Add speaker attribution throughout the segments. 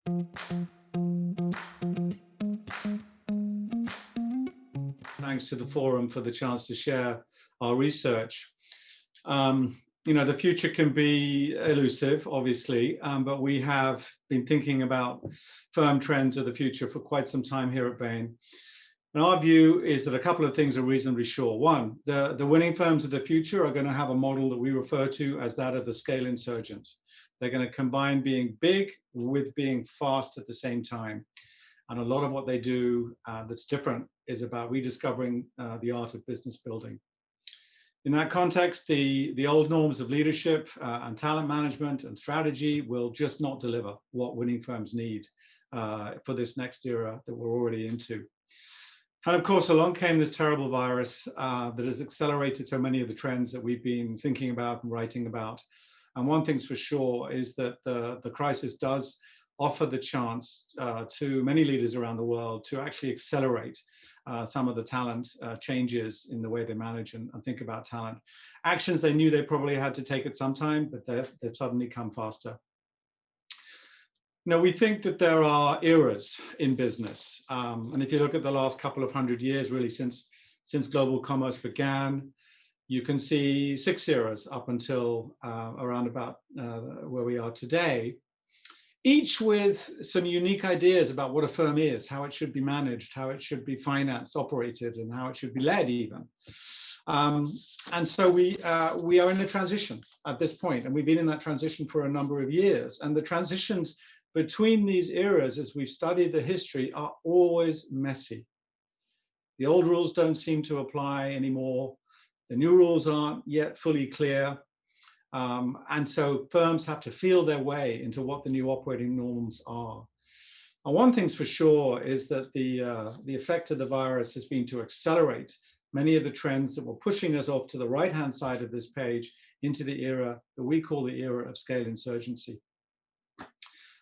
Speaker 1: Thanks to the forum for the chance to share our research. The future can be elusive, obviously, but we have been thinking about firm trends of the future for quite some time here at Bain. And our view is that a couple of things are reasonably sure. One, the winning firms of the future are going to have a model that we refer to as that of the scale insurgent. They're going to combine being big with being fast at the same time. And a lot of what they do that's different is about rediscovering the art of business building. In that context, the old norms of leadership and talent management and strategy will just not deliver what winning firms need for this next era that we're already into. And of course, along came this terrible virus that has accelerated so many of the trends that we've been thinking about and writing about. And one thing's for sure is that the crisis does offer the chance to many leaders around the world to actually accelerate some of the talent changes in the way they manage and think about talent. Actions they knew they probably had to take at some time, but they've suddenly come faster. Now, we think that there are eras in business. And if you look at the last couple of hundred years, really since global commerce began, you can see 6 eras up until around about where we are today, each with some unique ideas about what a firm is, how it should be managed, how it should be financed, operated, and how it should be led even. And so we are in a transition at this point, and we've been in that transition for a number of years. And the transitions between these eras, as we've studied the history, are always messy. The old rules don't seem to apply anymore. The new rules aren't yet fully clear. And so firms have to feel their way into what the new operating norms are. And one thing's for sure is that the effect of the virus has been to accelerate many of the trends that were pushing us off to the right-hand side of this page into the era that we call the era of scale insurgency.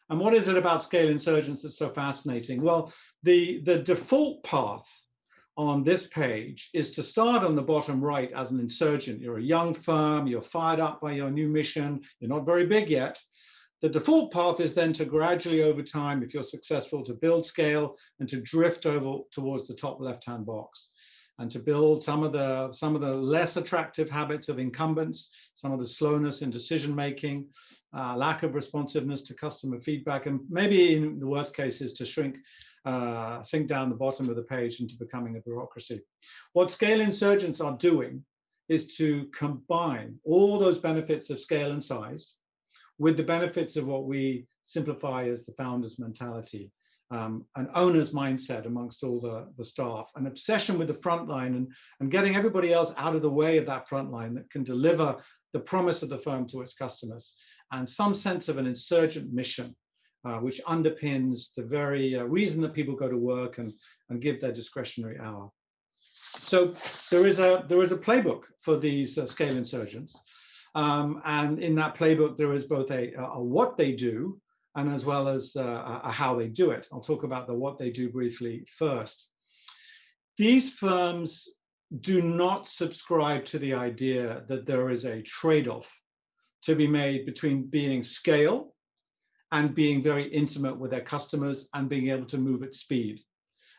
Speaker 1: And what is it about scale insurgence that's so fascinating? Well, the default path on this page is to start on the bottom right as an insurgent. You're a young firm, you're fired up by your new mission, you're not very big yet. The default path is then to gradually over time, if you're successful, to build scale and to drift over towards the top left-hand box and to build some of the less attractive habits of incumbents, some of the slowness in decision-making, lack of responsiveness to customer feedback, and maybe in the worst cases to sink down the bottom of the page into becoming a bureaucracy. What scale insurgents are doing is to combine all those benefits of scale and size with the benefits of what we simplify as the founder's mentality, an owner's mindset amongst all the staff, an obsession with the front line and getting everybody else out of the way of that front line that can deliver the promise of the firm to its customers, and some sense of an insurgent mission, which underpins the very reason that people go to work and give their discretionary hour. So there is a playbook for these scale insurgents. And in that playbook, there is both a what they do and as well as a how they do it. I'll talk about the what they do briefly first. These firms do not subscribe to the idea that there is a trade-off to be made between being scale and being very intimate with their customers and being able to move at speed.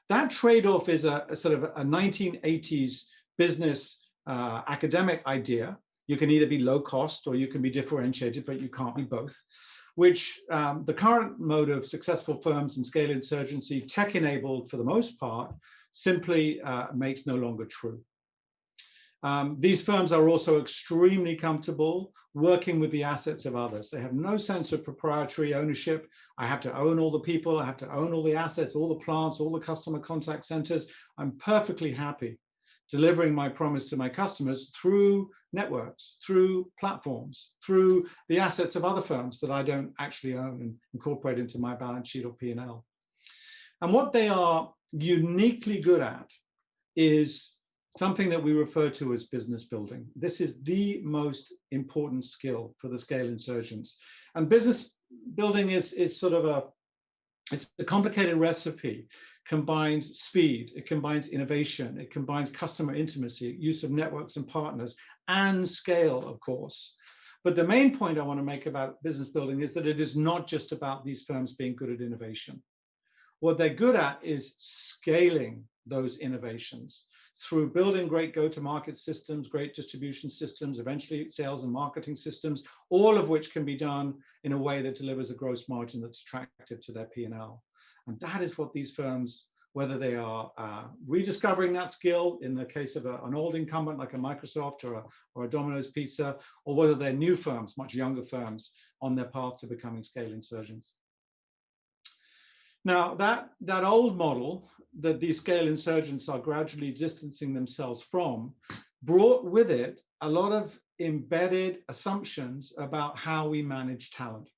Speaker 1: That trade-off is a sort of a 1980s business academic idea. You can either be low cost or you can be differentiated, but you can't be both, which the current mode of successful firms and scale insurgency, tech-enabled for the most part, simply makes no longer true. These firms are also extremely comfortable working with the assets of others. They have no sense of proprietary ownership. I have to own all the people, I have to own all the assets, all the plants, all the customer contact centers. I'm perfectly happy delivering my promise to my customers through networks, through platforms, through the assets of other firms that I don't actually own and incorporate into my balance sheet or P&L. And what they are uniquely good at is something that we refer to as business building. This is the most important skill for the scale insurgents. And business building is sort of it's a complicated recipe. Combines speed, it combines innovation, it combines customer intimacy, use of networks and partners, and scale, of course. But the main point I want to make about business building is that it is not just about these firms being good at innovation. What they're good at is scaling those innovations through building great go-to-market systems, great distribution systems, eventually sales and marketing systems, all of which can be done in a way that delivers a gross margin that's attractive to their P&L. And that is what these firms, whether they are rediscovering that skill in the case of an old incumbent like a Microsoft or a Domino's Pizza, or whether they're new firms, much younger firms, on their path to becoming scale insurgents. Now, that old model that these scale insurgents are gradually distancing themselves from brought with it a lot of embedded assumptions about how we manage talent.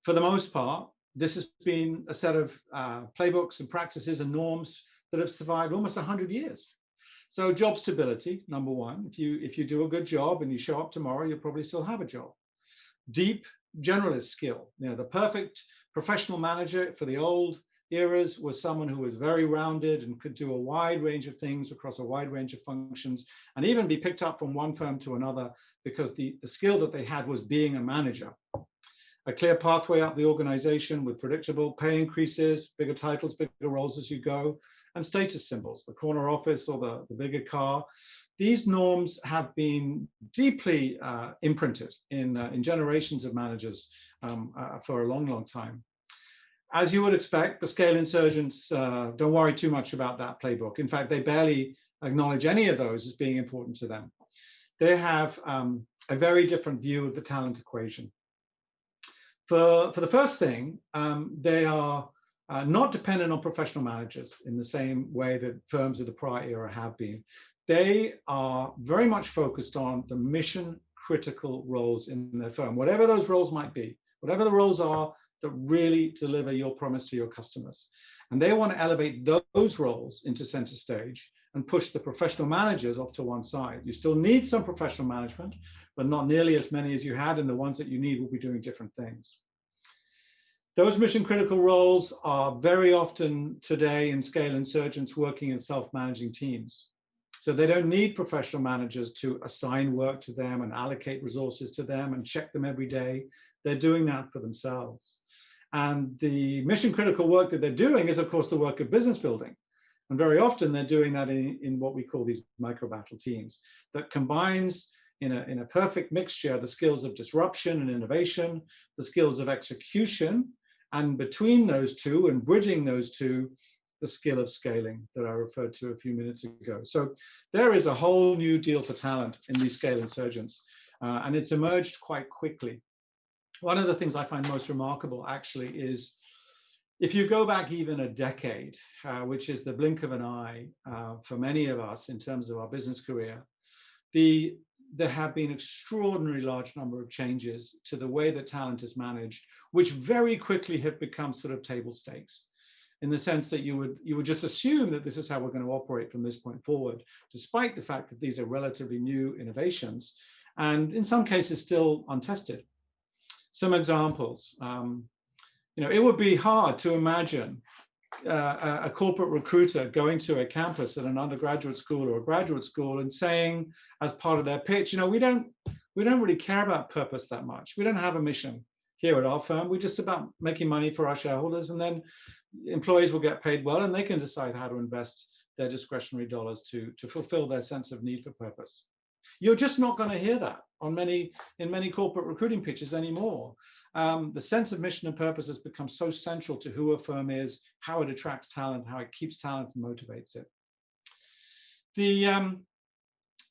Speaker 1: For the most part, this has been a set of playbooks and practices and norms that have survived almost 100 years. So job stability, number one. If you do a good job and you show up tomorrow, you'll probably still have a job. Deep generalist skill. The perfect professional manager for the old eras was someone who was very rounded and could do a wide range of things across a wide range of functions, and even be picked up from one firm to another because the skill that they had was being a manager. A clear pathway up the organization with predictable pay increases, bigger titles, bigger roles as you go, and status symbols, the corner office or the bigger car. These norms have been deeply imprinted in generations of managers for a long, long time. As you would expect, the scale insurgents don't worry too much about that playbook. In fact, they barely acknowledge any of those as being important to them. They have a very different view of the talent equation. For the first thing, they are not dependent on professional managers in the same way that firms of the prior era have been. They are very much focused on the mission critical roles in their firm, whatever those roles might be, whatever the roles are that really deliver your promise to your customers. And they want to elevate those roles into center stage and push the professional managers off to one side. You still need some professional management, but not nearly as many as you had, and the ones that you need will be doing different things. Those mission critical roles are very often today in scale insurgents working in self-managing teams. So they don't need professional managers to assign work to them and allocate resources to them and check them every day. They're doing that for themselves. And the mission critical work that they're doing is, of course, the work of business building. And very often they're doing that in what we call these micro battle teams that combines in a perfect mixture the skills of disruption and innovation, the skills of execution, and between those two and bridging those two, the skill of scaling that I referred to a few minutes ago. So there is a whole new deal for talent in these scale insurgents, and it's emerged quite quickly. One of the things I find most remarkable actually is if you go back even a decade, which is the blink of an eye for many of us in terms of our business career, there have been extraordinarily large number of changes to the way that talent is managed, which very quickly have become sort of table stakes, in the sense that you would just assume that this is how we're going to operate from this point forward, despite the fact that these are relatively new innovations and in some cases still untested. Some examples. It would be hard to imagine a corporate recruiter going to a campus at an undergraduate school or a graduate school and saying, as part of their pitch, we don't really care about purpose that much. We don't have a mission here at our firm. We're just about making money for our shareholders, and then employees will get paid well and they can decide how to invest their discretionary dollars to fulfill their sense of need for purpose. You're just not going to hear that in many corporate recruiting pitches anymore. The sense of mission and purpose has become so central to who a firm is, how it attracts talent, how it keeps talent and motivates it.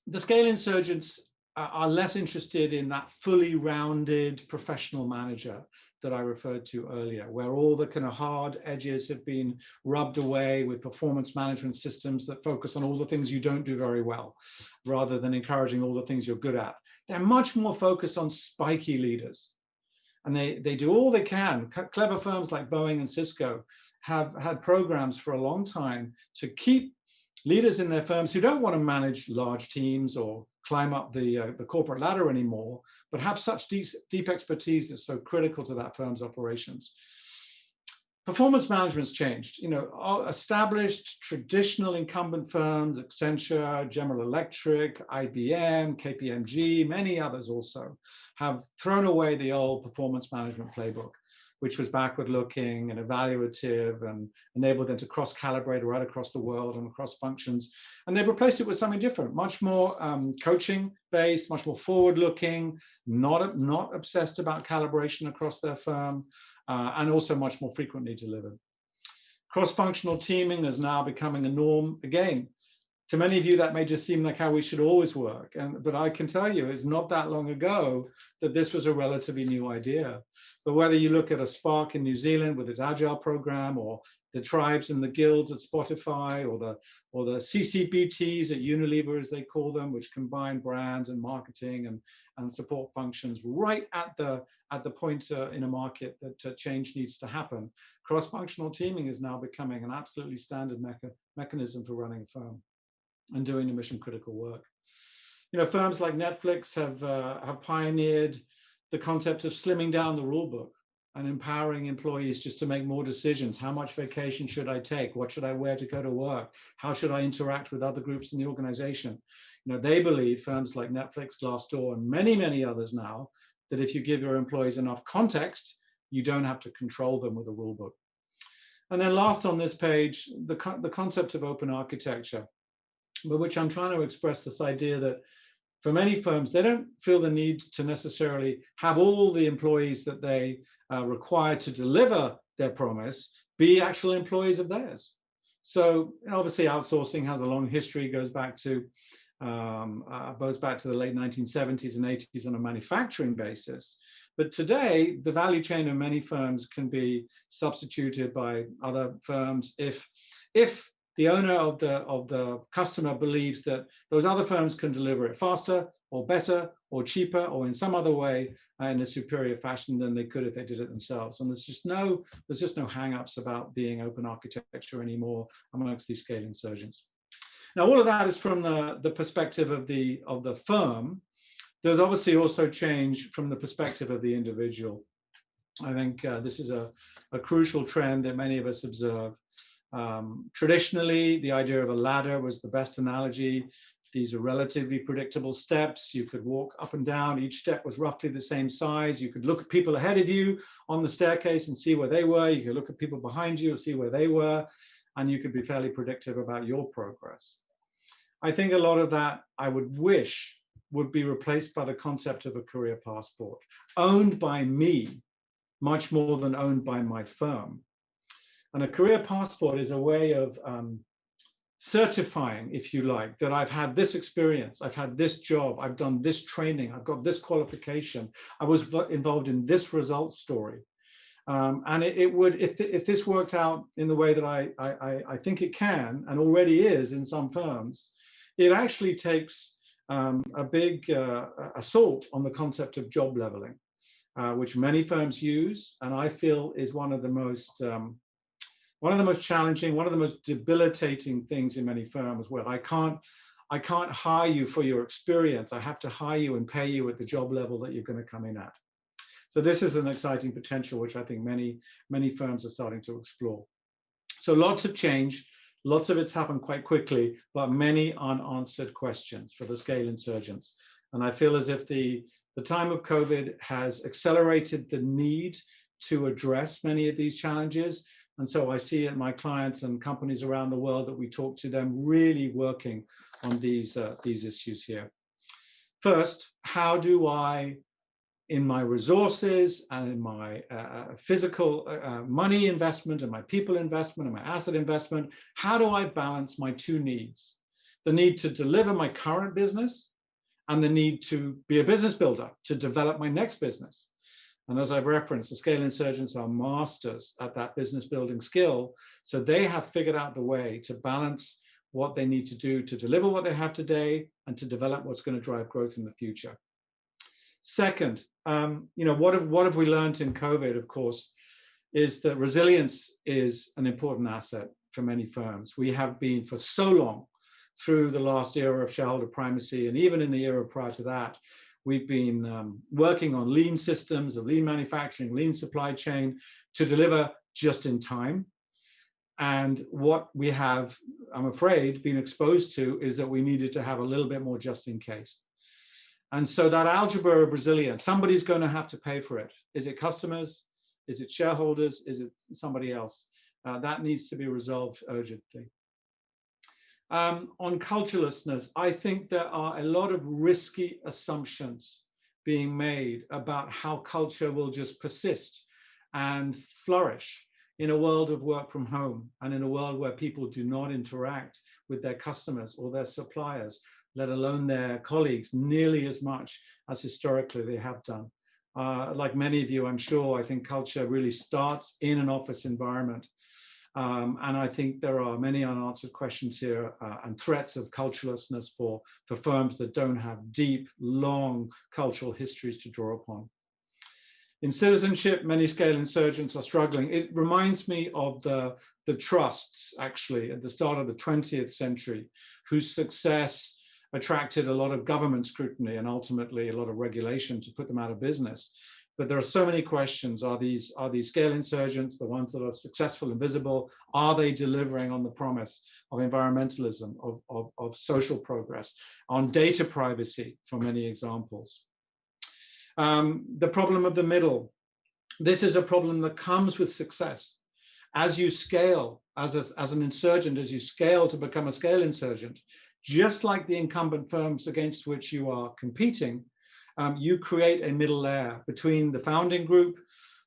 Speaker 1: The scale insurgents are less interested in that fully rounded professional manager that I referred to earlier, where all the kind of hard edges have been rubbed away with performance management systems that focus on all the things you don't do very well, rather than encouraging all the things you're good at. They're much more focused on spiky leaders. And they do all they can. Clever firms like Boeing and Cisco have had programs for a long time to keep leaders in their firms who don't want to manage large teams or climb up the corporate ladder anymore, but have such deep expertise that's so critical to that firm's operations. performance management's changed. Established traditional incumbent firms, Accenture, General Electric, IBM, KPMG, many others also have thrown away the old performance management playbook, which was backward looking and evaluative and enabled them to cross calibrate right across the world and across functions. And they've replaced it with something different, much more coaching based, much more forward looking, not obsessed about calibration across their firm, and also much more frequently delivered. Cross-functional teaming is now becoming a norm again. To many of you, that may just seem like how we should always work. But I can tell you, it's not that long ago that this was a relatively new idea. But whether you look at a Spark in New Zealand with its Agile program, or the tribes and the guilds at Spotify, or the CCBTs at Unilever, as they call them, which combine brands and marketing and support functions right at the point in a market that change needs to happen. Cross-functional teaming is now becoming an absolutely standard mechanism for running a firm and doing the mission critical work. Firms like Netflix have pioneered the concept of slimming down the rule book and empowering employees just to make more decisions. How much vacation should I take? What should I wear to go to work? How should I interact with other groups in the organization? They believe, firms like Netflix, Glassdoor, and many, many others now, that if you give your employees enough context, you don't have to control them with a rule book. And then last on this page, the concept of open architecture, by which I'm trying to express this idea that for many firms, they don't feel the need to necessarily have all the employees that they require to deliver their promise be actual employees of theirs. So obviously outsourcing has a long history, goes back to the late 1970s and 80s on a manufacturing basis. But today, the value chain of many firms can be substituted by other firms if the owner of the customer believes that those other firms can deliver it faster or better or cheaper or in some other way in a superior fashion than they could if they did it themselves. And there's just no hang-ups about being open architecture anymore amongst these scaling surgeons. Now, all of that is from the perspective of the firm. There's obviously also change from the perspective of the individual. I think this is a crucial trend that many of us observe. Traditionally, the idea of a ladder was the best analogy. These are relatively predictable steps. You could walk up and down. Each step was roughly the same size. You could look at people ahead of you on the staircase and see where they were. You could look at people behind you and see where they were. And you could be fairly predictive about your progress. I think a lot of that I would wish would be replaced by the concept of a career passport, owned by me much more than owned by my firm. And a career passport is a way of certifying, if you like, that I've had this experience, I've had this job, I've done this training, I've got this qualification, I was involved in this results story. And it would, if this worked out in the way that I think it can, and already is in some firms, it actually takes a big assault on the concept of job leveling, which many firms use, and I feel is one of the most challenging, one of the most debilitating things in many firms, where I can't hire you for your experience. I have to hire you and pay you at the job level that you're going to come in at. So this is an exciting potential, which I think many firms are starting to explore. So lots of change, lots of it's happened quite quickly, but many unanswered questions for the scale insurgents. And I feel as if the time of COVID has accelerated the need to address many of these challenges. And so I see at my clients and companies around the world that we talk to them really working on these issues here. First, how do I, in my resources and in my physical money investment and my people investment and my asset investment, how do I balance my two needs? The need to deliver my current business and the need to be a business builder, to develop my next business. And as I've referenced, the scale insurgents are masters at that business building skill. So they have figured out the way to balance what they need to do to deliver what they have today and to develop what's going to drive growth in the future. Second, what have we learned in COVID, of course, is that resilience is an important asset for many firms. We have been for so long through the last era of shareholder primacy, and even in the era prior to that, we've been working on lean systems of lean manufacturing, lean supply chain to deliver just in time. And what we have, I'm afraid, been exposed to is that we needed to have a little bit more just in case. And so that algebra of resilience, somebody's going to have to pay for it. Is it customers? Is it shareholders? Is it somebody else? That needs to be resolved urgently. On culturelessness, I think there are a lot of risky assumptions being made about how culture will just persist and flourish in a world of work from home and in a world where people do not interact with their customers or their suppliers, let alone their colleagues, nearly as much as historically they have done. Like many of you, I'm sure, I think culture really starts in an office environment. And I think there are many unanswered questions here and threats of culturelessness for firms that don't have deep, long cultural histories to draw upon. In citizenship, many scale insurgents are struggling. It reminds me of the trusts, actually, at the start of the 20th century, whose success attracted a lot of government scrutiny and ultimately a lot of regulation to put them out of business. But there are so many questions. Are these scale insurgents, the ones that are successful and visible, are they delivering on the promise of environmentalism, of social progress, on data privacy, for many examples? The problem of the middle. This is a problem that comes with success. As you scale, as an insurgent, as you scale to become a scale insurgent, just like the incumbent firms against which you are competing, you create a middle layer between the founding group,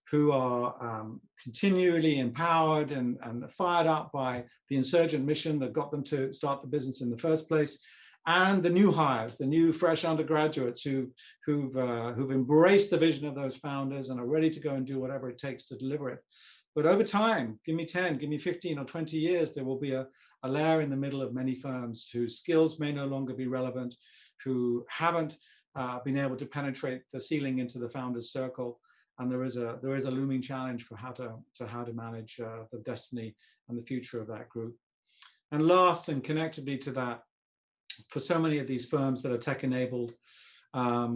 Speaker 1: who are continually empowered and fired up by the insurgent mission that got them to start the business in the first place, and the new hires, the new fresh undergraduates who've embraced the vision of those founders and are ready to go and do whatever it takes to deliver it. But over time, give me 10, give me 15 or 20 years, there will be a layer in the middle of many firms whose skills may no longer be relevant, who haven't been able to penetrate the ceiling into the founder's circle. And there is a looming challenge for how to manage the destiny and the future of that group. And last, and connectedly to that, for so many of these firms that are tech enabled,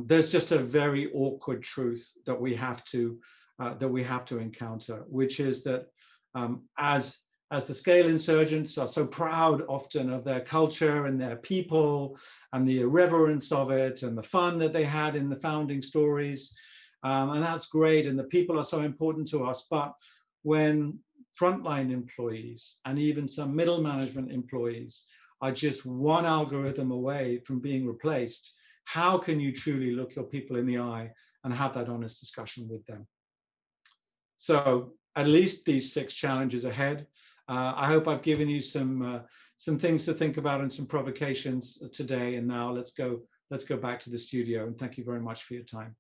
Speaker 1: there's just a very awkward truth that we have to encounter, which is that as the scale insurgents are so proud often of their culture and their people and the irreverence of it and the fun that they had in the founding stories, and that's great, and the people are so important to us, but when frontline employees and even some middle management employees are just one algorithm away from being replaced, how can you truly look your people in the eye and have that honest discussion with them? So at least these 6 challenges ahead. I hope I've given you some things to think about and some provocations today. And now let's go back to the studio. And thank you very much for your time.